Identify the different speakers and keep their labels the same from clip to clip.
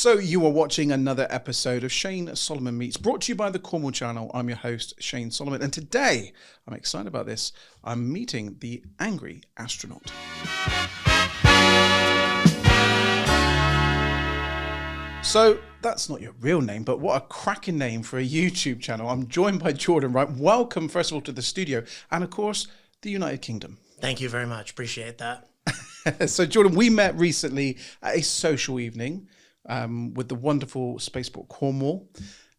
Speaker 1: So you are watching another episode of Shane Solomon Meets, brought to you by the Cornwall channel. I'm your host, Shane Solomon, and today, I'm excited about this, I'm meeting the angry astronaut. So that's not your real name, but what a cracking name for a YouTube channel. I'm joined by Jordan Wright. Welcome, first of all, to the studio, and of course, the United Kingdom.
Speaker 2: Thank you very much. Appreciate that.
Speaker 1: So Jordan, we met recently at a social evening with the wonderful SpacePort Cornwall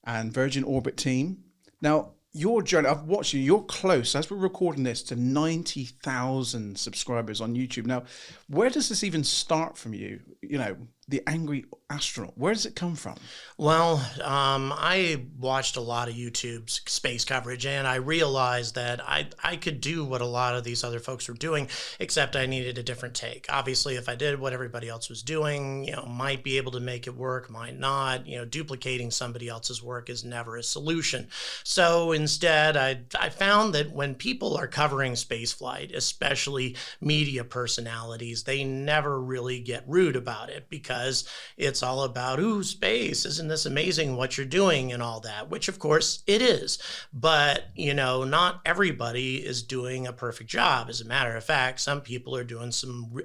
Speaker 1: and Virgin Orbit team. Now, your journey, I've watched you, you're close, as we're recording this, to 90,000 subscribers on YouTube. Now, where does this even start from you? You know, the angry astronaut, where does it come from?
Speaker 2: Well, I watched a lot of YouTube's space coverage, and I realized that I could do what a lot of these other folks were doing, except I needed a different take. Obviously, if I did what everybody else was doing, might be able to make it work, might not. Duplicating somebody else's work is never a solution. So instead, I found that when people are covering spaceflight, especially media personalities, they never really get rude about it because it's all about, ooh, space, isn't this amazing what you're doing and all that, which of course it is. But, not everybody is doing a perfect job. As a matter of fact, some people are doing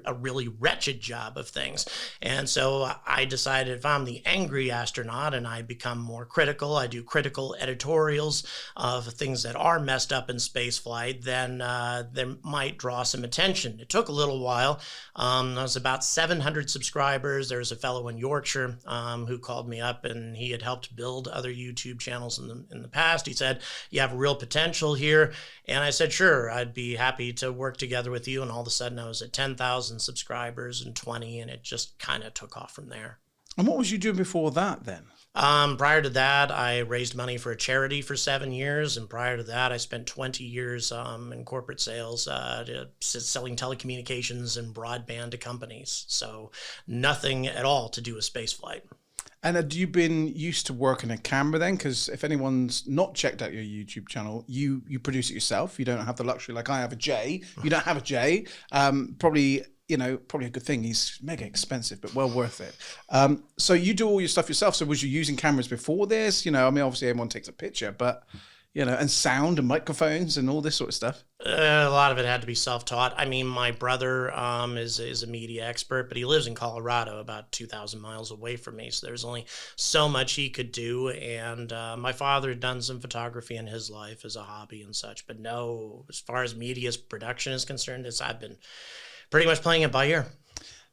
Speaker 2: a really wretched job of things. And so I decided if I'm the angry astronaut and I become more critical, I do critical editorials of things that are messed up in spaceflight, then there might draw some attention. It took a little while. I was about 700 subscribers. There was a fellow in Yorkshire who called me up, and he had helped build other YouTube channels in the past. He said, "You have real potential here." And I said, "Sure, I'd be happy to work together with you." And all of a sudden I was at 10,000 subscribers and 20, and it just kind of took off from there.
Speaker 1: And what was you doing before that then?
Speaker 2: Prior to that, I raised money for a charity for 7 years. And prior to that, I spent 20 years in corporate sales, selling telecommunications and broadband to companies. So nothing at all to do with spaceflight.
Speaker 1: And have you been used to working a camera then? Because if anyone's not checked out your YouTube channel, you produce it yourself. You don't have the luxury like I have a Jay. You don't have a Jay. Probably a good thing. He's mega expensive, but well worth it. So you do all your stuff yourself. So was you using cameras before this? Obviously everyone takes a picture, but, and sound and microphones and all this sort of stuff.
Speaker 2: A lot of it had to be self-taught. I mean, my brother is a media expert, but he lives in Colorado, about 2,000 miles away from me. So there's only so much he could do. And my father had done some photography in his life as a hobby and such. But no, as far as media's production is concerned, I've been pretty much playing it by ear.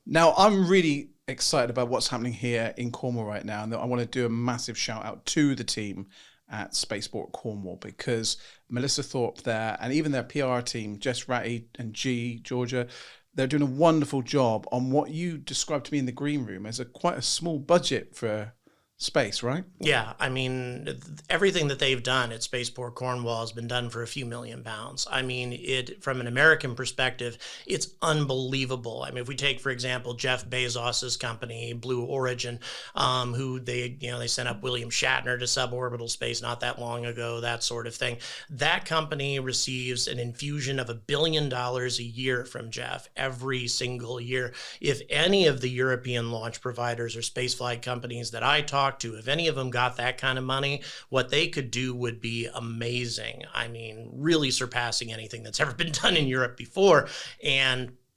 Speaker 1: Now, I'm really excited about what's happening here in Cornwall right now. And I want to do a massive shout out to the team at SpacePort Cornwall, because Melissa Thorpe there and even their PR team, Jess Ratty and Georgia, they're doing a wonderful job on what you described to me in the green room as quite a small budget for space, right?
Speaker 2: Yeah, I mean, everything that they've done at SpacePort Cornwall has been done for a few £1 million. I mean, from an American perspective, it's unbelievable. I mean, if we take, for example, Jeff Bezos's company, Blue Origin, who they sent up William Shatner to suborbital space not that long ago, that sort of thing. That company receives an infusion of $1 billion a year from Jeff every single year. If any of the European launch providers or spaceflight companies that I talk to, if any of them got that kind of money, what they could do would be amazing. I mean, really surpassing anything that's ever been done in Europe before.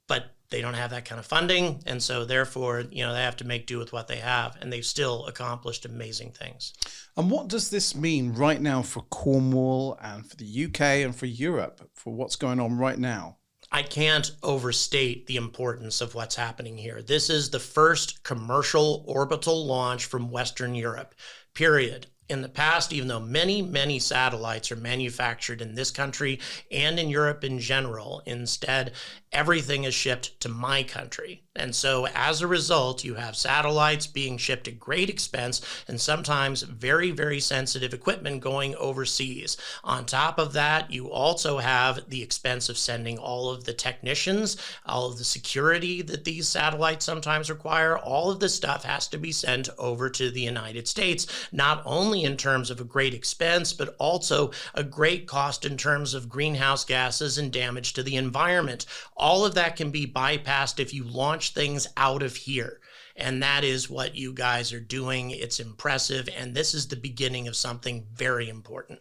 Speaker 2: But they don't have that kind of funding. And so therefore, they have to make do with what they have. And they've still accomplished amazing things.
Speaker 1: And what does this mean right now for Cornwall and for the UK and for Europe, for what's going on right now?
Speaker 2: I can't overstate the importance of what's happening here. This is the first commercial orbital launch from Western Europe, period. In the past, even though many, many satellites are manufactured in this country and in Europe in general, instead, everything is shipped to my country. And so as a result, you have satellites being shipped at great expense and sometimes very, very sensitive equipment going overseas. On top of that, you also have the expense of sending all of the technicians, all of the security that these satellites sometimes require. All of this stuff has to be sent over to the United States, not only in terms of a great expense, but also a great cost in terms of greenhouse gases and damage to the environment. All of that can be bypassed if you launch things out of here. And that is what you guys are doing. It's impressive. And this is the beginning of something very important.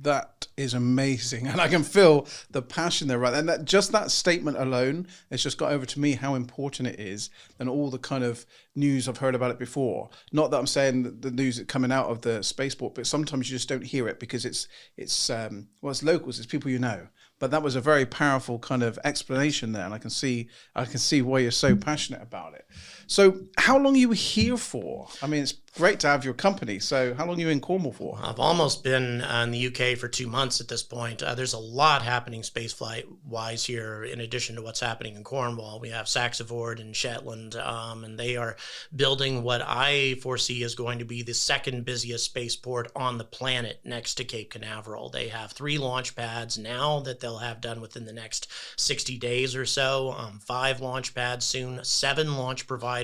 Speaker 1: That is amazing, and I can feel the passion there, right? And that statement alone has just got over to me how important it is, and all the kind of news I've heard about it before. Not that I'm saying that the news coming out of the spaceport, but sometimes you just don't hear it because it's locals, it's people you know. But that was a very powerful kind of explanation there, and I can see why you're so passionate about it. So, how long are you here for? I mean, it's great to have your company. So, how long are you in Cornwall for?
Speaker 2: I've almost been in the UK for 2 months at this point. There's a lot happening spaceflight-wise here, in addition to what's happening in Cornwall. We have Saxiford and Shetland, and they are building what I foresee is going to be the second busiest spaceport on the planet next to Cape Canaveral. They have 3 launch pads now that they'll have done within the next 60 days or so, 5 launch pads soon, 7 launch providers,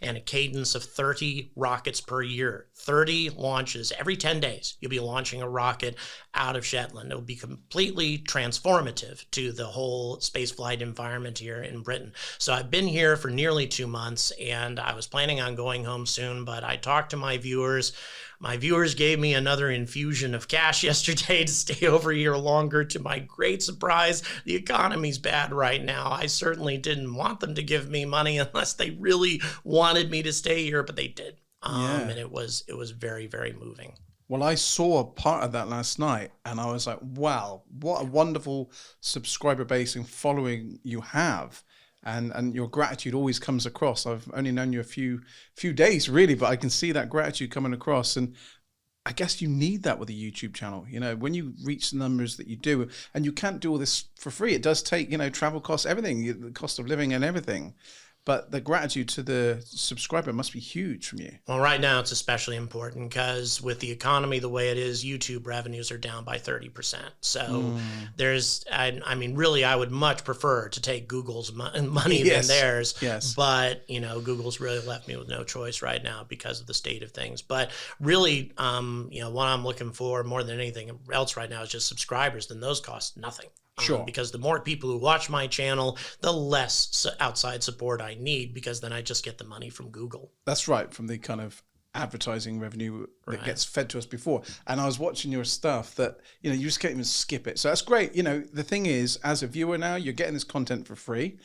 Speaker 2: and a cadence of 30 rockets per year. 30 launches every 10 days. You'll be launching a rocket out of Shetland. It will be completely transformative to the whole spaceflight environment here in Britain. So I've been here for nearly 2 months, and I was planning on going home soon, but I talked to my viewers. My viewers gave me another infusion of cash yesterday to stay over here longer. To my great surprise, the economy's bad right now. I certainly didn't want them to give me money unless they really wanted me to stay here, but they did. And it was very, very moving.
Speaker 1: Well, I saw a part of that last night, and I was like, wow, what a wonderful subscriber base and following you have. And your gratitude always comes across. I've only known you a few days, really, but I can see that gratitude coming across. And I guess you need that with a YouTube channel. You know, when you reach the numbers that you do, and you can't do all this for free. It does take, travel costs, everything, the cost of living and everything. But the gratitude to the subscriber must be huge from you.
Speaker 2: Well, right now it's especially important because with the economy the way it is, YouTube revenues are down by 30%. So there's, I mean, really, I would much prefer to take Google's money than theirs.
Speaker 1: Yes.
Speaker 2: But, Google's really left me with no choice right now because of the state of things. But really, what I'm looking for more than anything else right now is just subscribers. Then those cost nothing.
Speaker 1: Sure.
Speaker 2: Because the more people who watch my channel, the less outside support I need, because then I just get the money from Google.
Speaker 1: That's right, from the kind of advertising revenue that gets fed to us before. And I was watching your stuff that, you just can't even skip it. So that's great. The thing is, as a viewer now, you're getting this content for free.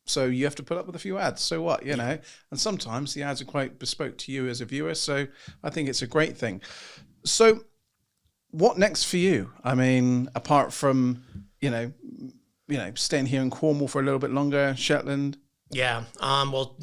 Speaker 1: So you have to put up with a few ads. So what, And sometimes the ads are quite bespoke to you as a viewer. So I think it's a great thing. So what next for you? I mean, apart from staying here in Cornwall for a little bit longer, Shetland.
Speaker 2: Yeah. Well,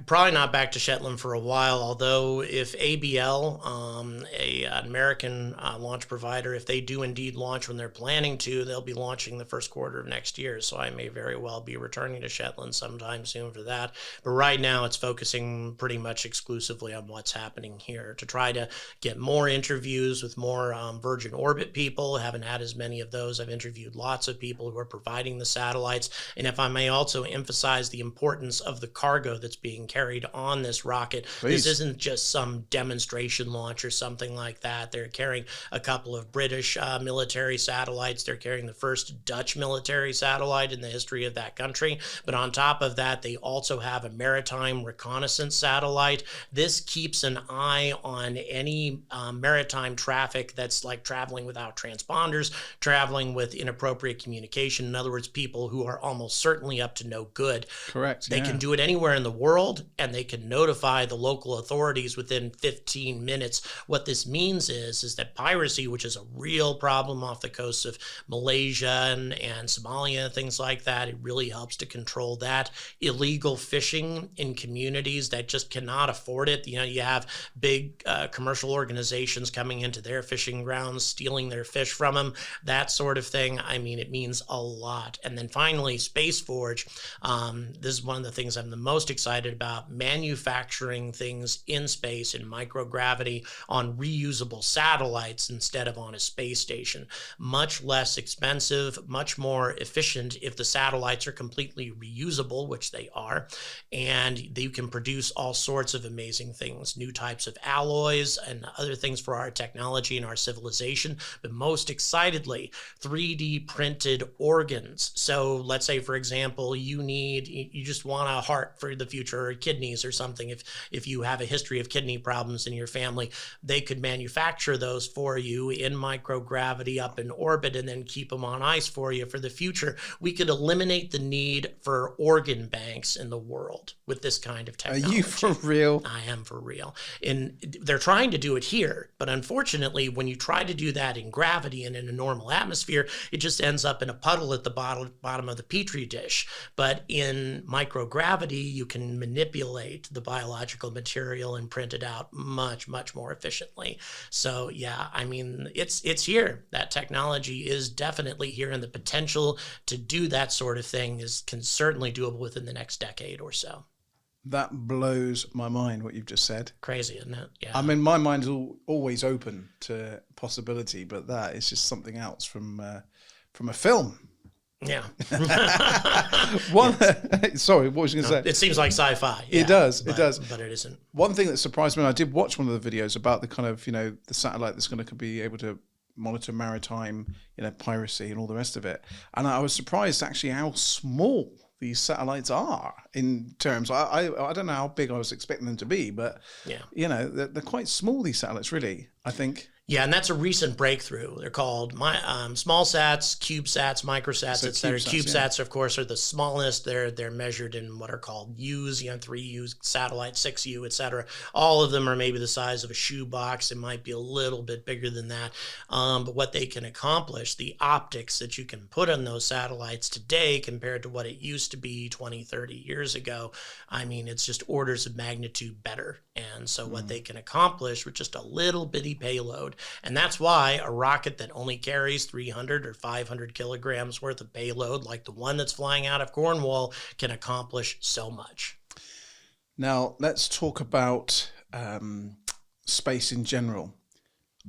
Speaker 2: probably not back to Shetland for a while, although if ABL, an American launch provider, if they do indeed launch when they're planning to, they'll be launching the first quarter of next year. So I may very well be returning to Shetland sometime soon for that. But right now it's focusing pretty much exclusively on what's happening here to try to get more interviews with more Virgin Orbit people. Haven't had as many of those. I've interviewed lots of people who are providing the satellites. And if I may also emphasize the importance of the cargo that's being carried on this rocket.
Speaker 1: Please.
Speaker 2: This isn't just some demonstration launch or something like that. They're carrying a couple of British military satellites. They're carrying the first Dutch military satellite in the history of that country. But on top of that, they also have a Maritime Reconnaissance satellite. This keeps an eye on any maritime traffic that's like traveling without transponders, traveling with inappropriate communication. In other words, people who are almost certainly up to no good.
Speaker 1: Correct.
Speaker 2: They can do it anywhere in the world, and they can notify the local authorities within 15 minutes. What this means is that piracy, which is a real problem off the coasts of Malaysia and Somalia, things like that, it really helps to control that. Illegal fishing in communities that just cannot afford it. You have big commercial organizations coming into their fishing grounds, stealing their fish from them, that sort of thing. I mean, it means a lot. And then finally, SpaceForge. This is one of the things I'm the most excited about, manufacturing things in space in microgravity on reusable satellites instead of on a space station. Much less expensive, much more efficient if the satellites are completely reusable, which they are, and you can produce all sorts of amazing things, new types of alloys and other things for our technology and our civilization, but most excitedly, 3D printed organs. So let's say, for example, you you just want a heart for the future, or kidneys or something. If you have a history of kidney problems in your family, they could manufacture those for you in microgravity up in orbit and then keep them on ice for you for the future. We could eliminate the need for organ banks in the world with this kind of technology.
Speaker 1: Are you for real?
Speaker 2: I am for real. And they're trying to do it here, but unfortunately, when you try to do that in gravity and in a normal atmosphere, it just ends up in a puddle at the bottom of the petri dish. But in microgravity, you can manipulate the biological material and print it out much, much more efficiently. So yeah, I mean, it's here. That technology is definitely here, and the potential to do that sort of thing can certainly doable within the next decade or so.
Speaker 1: That blows my mind, what you've just said.
Speaker 2: Crazy, isn't it? Yeah.
Speaker 1: I mean, my mind is always open to possibility, but that is just something else from a film.
Speaker 2: Yeah.
Speaker 1: Sorry, what was you going to say?
Speaker 2: It seems like sci-fi. Yeah,
Speaker 1: it does.
Speaker 2: But it isn't.
Speaker 1: One thing that surprised me, and I did watch one of the videos about the kind of, the satellite that's going to be able to monitor maritime, piracy and all the rest of it. And I was surprised actually how small these satellites are in terms. I don't know how big I was expecting them to be, but they're quite small, these satellites, really, I think.
Speaker 2: Yeah, and that's a recent breakthrough. They're called small sats, CubeSats, microsats, etc. CubeSats, of course, are the smallest. They're measured in what are called U's, 3U satellite, 6U, etc. All of them are maybe the size of a shoebox. It might be a little bit bigger than that. But what they can accomplish, the optics that you can put on those satellites today compared to what it used to be 20, 30 years ago, I mean, it's just orders of magnitude better. And so what they can accomplish with just a little bitty payload. And that's why a rocket that only carries 300 or 500 kilograms worth of payload, like the one that's flying out of Cornwall, can accomplish so much.
Speaker 1: Now, let's talk about space in general.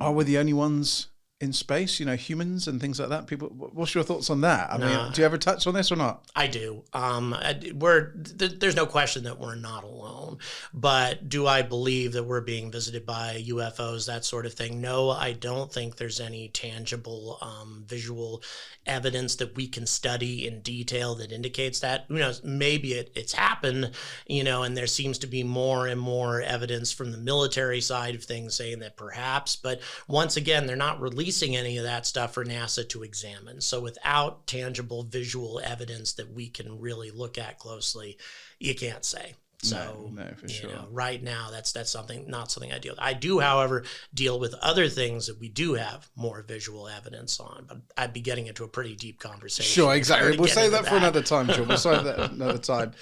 Speaker 1: Are we the only ones in space, humans and things like that? People, what's your thoughts on that? I mean, do you ever touch on this or not?
Speaker 2: I do. There's no question that we're not alone, but do I believe that we're being visited by UFOs, that sort of thing? No, I don't think there's any tangible visual evidence that we can study in detail that indicates that. Who knows? Maybe it's happened, and there seems to be more and more evidence from the military side of things saying that perhaps, but once again, they're not releasing any of that stuff for NASA to examine. So without tangible visual evidence that we can really look at closely, you can't say. So,
Speaker 1: no, for sure.
Speaker 2: Right now, that's not something I deal with. I do, however, deal with other things that we do have more visual evidence on, but I'd be getting into a pretty deep conversation.
Speaker 1: Sure, exactly. We'll save that for another time, John. We'll save that another time.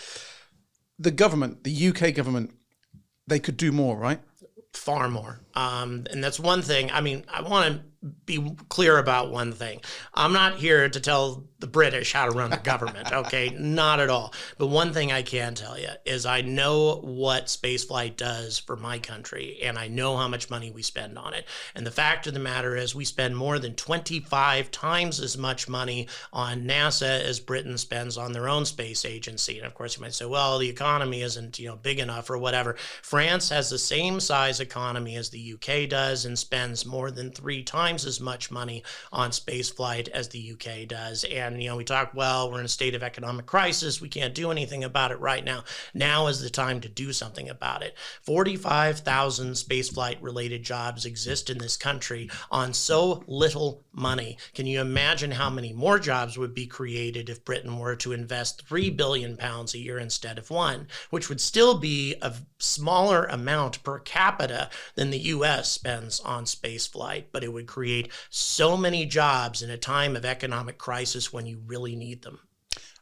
Speaker 1: The government, the UK government, they could do more, right?
Speaker 2: Far more. And that's one thing. I mean, I want to be clear about one thing. I'm not here to tell the British how to run the government, okay? Not at all. But one thing I can tell you is I know what spaceflight does for my country, and I know how much money we spend on it. And the fact of the matter is we spend more than 25 times as much money on NASA as Britain spends on their own space agency. And of course, you might say, well, the economy isn't, big enough or whatever. France has the same size economy as the UK does and spends more than 3 times as much money on space flight as the UK does. And, we talk, well, we're in a state of economic crisis. We can't do anything about it right now. Now is the time to do something about it. 45,000 spaceflight related jobs exist in this country on so little money. Can you imagine how many more jobs would be created if Britain were to invest £3 billion a year instead of 1, which would still be a smaller amount per capita than the US spends on space flight, but it would create so many jobs in a time of economic crisis when you really need them.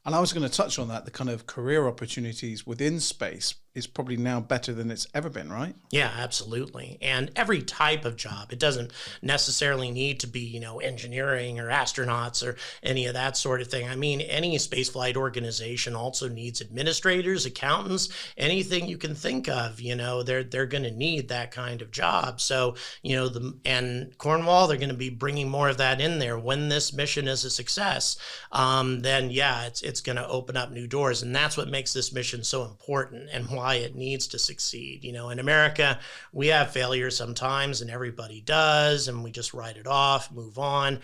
Speaker 1: And I was going to touch on that. The kind of career opportunities within space is probably now better than it's ever been, right?
Speaker 2: Yeah, absolutely. And every type of job, it doesn't necessarily need to be, engineering or astronauts or any of that sort of thing. I mean, any spaceflight organization also needs administrators, accountants, anything you can think of, they're going to need that kind of job. So, and Cornwall, they're going to be bringing more of that in there. When this mission is a success, then yeah, it's going to open up new doors. And that's what makes this mission so important and why why it needs to succeed. You know, in America, we have failures sometimes, and everybody does, and we just write it off, move on.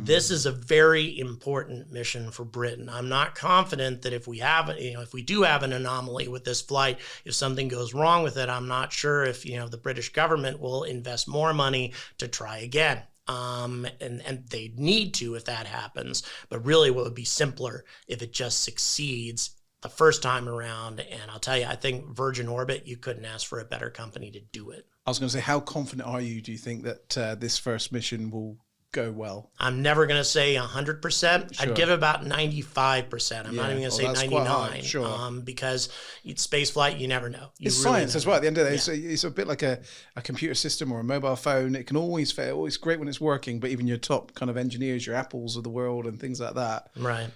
Speaker 2: This is a very important mission for Britain. I'm not confident that if we have, if we do have an anomaly with this flight, if something goes wrong with it, I'm not sure if, the British government will invest more money to try again. And they need to if that happens. But really what would be simpler if it just succeeds the first time around. And I'll tell you, I think Virgin Orbit, you couldn't ask for a better company to do it.
Speaker 1: I was going to say, how confident are you, do you think, that this first mission will go well?
Speaker 2: I'm never going to say 100%.
Speaker 1: Sure.
Speaker 2: I'd give it about 95%. I'm not even going to say 99.
Speaker 1: Sure.
Speaker 2: Because it's space flight, you never know.
Speaker 1: It's really science as well. At the end of the day, it's a bit like a computer system or a mobile phone. It can always fail. It's great when it's working, but even your top kind of engineers, your Apples of the world and things like that,
Speaker 2: right?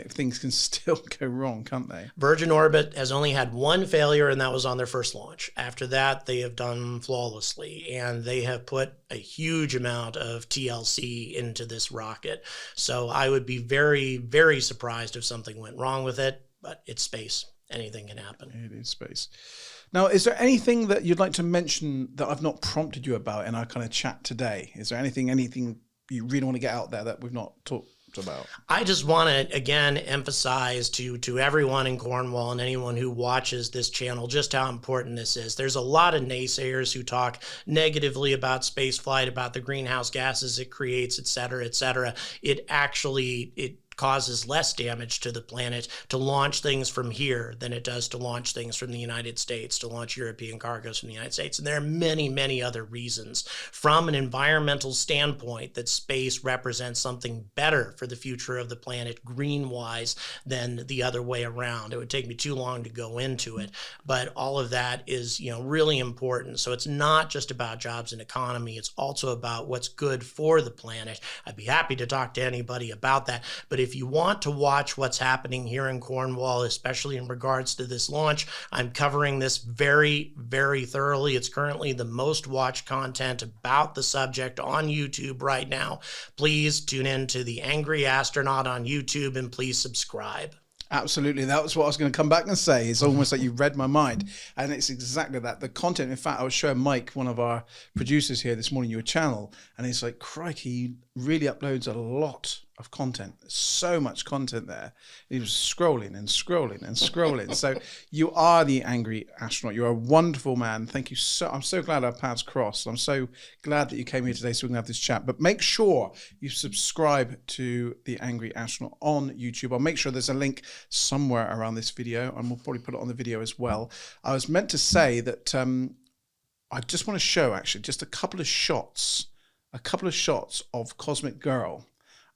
Speaker 1: Things can still go wrong, can't they?
Speaker 2: Virgin Orbit has only had one failure, and that was on their first launch. After that, they have done flawlessly, and they have put a huge amount of TLC into this rocket. So I would be very, very surprised if something went wrong with it, but it's space. Anything can happen.
Speaker 1: It is space. Now, is there anything that you'd like to mention that I've not prompted you about in our kind of chat today? Is there anything you really want to get out there that we've not talked about?
Speaker 2: I just want to again emphasize to everyone in Cornwall and anyone who watches this channel just how important this is. There's a lot of naysayers who talk negatively about spaceflight, about the greenhouse gases it creates, et cetera, et cetera. It causes less damage to the planet to launch things from here than it does to launch things from the United States, to launch European cargoes from the United States. And there are many, many other reasons from an environmental standpoint that space represents something better for the future of the planet green-wise than the other way around. It would take me too long to go into it, but all of that is, really important. So it's not just about jobs and economy. It's also about what's good for the planet. I'd be happy to talk to anybody about that. But if you want to watch what's happening here in Cornwall, especially in regards to this launch, I'm covering this very, very thoroughly. It's currently the most watched content about the subject on YouTube right now. Please tune in to The Angry Astronaut on YouTube and please subscribe.
Speaker 1: Absolutely. That was what I was going to come back and say. It's almost like you read my mind. And it's exactly that. The content, in fact, I was showing Mike, one of our producers here this morning, your channel, and he's like, crikey, he really uploads a lot of content. There's so much content there. He was scrolling and scrolling and scrolling. So you are the Angry Astronaut. You're a wonderful man. Thank you. I'm so glad our paths crossed. I'm so glad that you came here today so we can have this chat. But make sure you subscribe to the Angry Astronaut on YouTube. I'll make sure there's a link somewhere around this video, and we'll probably put it on the video as well. I was meant to say that I just want to show actually just a couple of shots of Cosmic Girl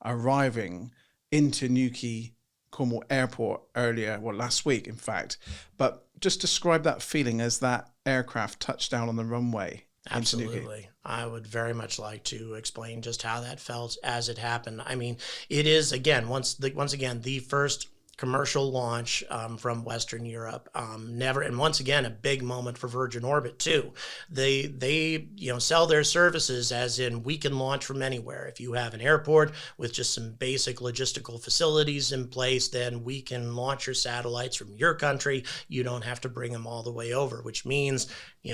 Speaker 1: arriving into Newquay, Cornwall Airport last week, in fact. But just describe that feeling as that aircraft touched down on the runway.
Speaker 2: Absolutely. I would very much like to explain just how that felt as it happened. I mean, it is, again, once again, the first commercial launch from Western Europe. And once again, a big moment for Virgin Orbit too. They sell their services as in we can launch from anywhere. If you have an airport with just some basic logistical facilities in place, then we can launch your satellites from your country. You don't have to bring them all the way over, which means,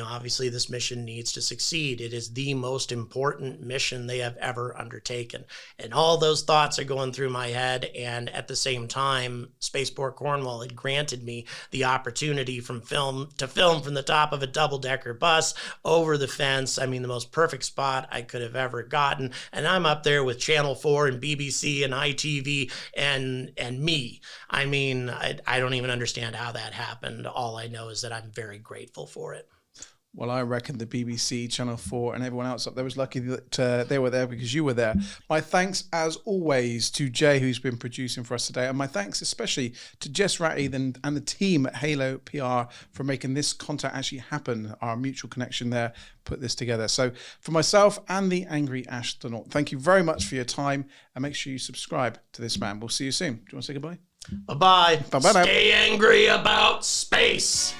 Speaker 2: obviously this mission needs to succeed. It is the most important mission they have ever undertaken. And all those thoughts are going through my head. And at the same time, SpacePort Cornwall had granted me the opportunity to film from the top of a double-decker bus over the fence. I mean, the most perfect spot I could have ever gotten. And I'm up there with Channel 4 and BBC and ITV and me. I mean, I don't even understand how that happened. All I know is that I'm very grateful for it.
Speaker 1: Well, I reckon the BBC, Channel 4 and everyone else up there was lucky that they were there because you were there. My thanks, as always, to Jay, who's been producing for us today. And my thanks especially to Jess Ratty and the team at Halo PR for making this content actually happen. Our mutual connection there put this together. So for myself and the Angry Astronaut, thank you very much for your time. And make sure you subscribe to this man. We'll see you soon. Do you want to say goodbye?
Speaker 2: Bye-bye.
Speaker 1: Bye-bye now.
Speaker 2: Stay angry about space.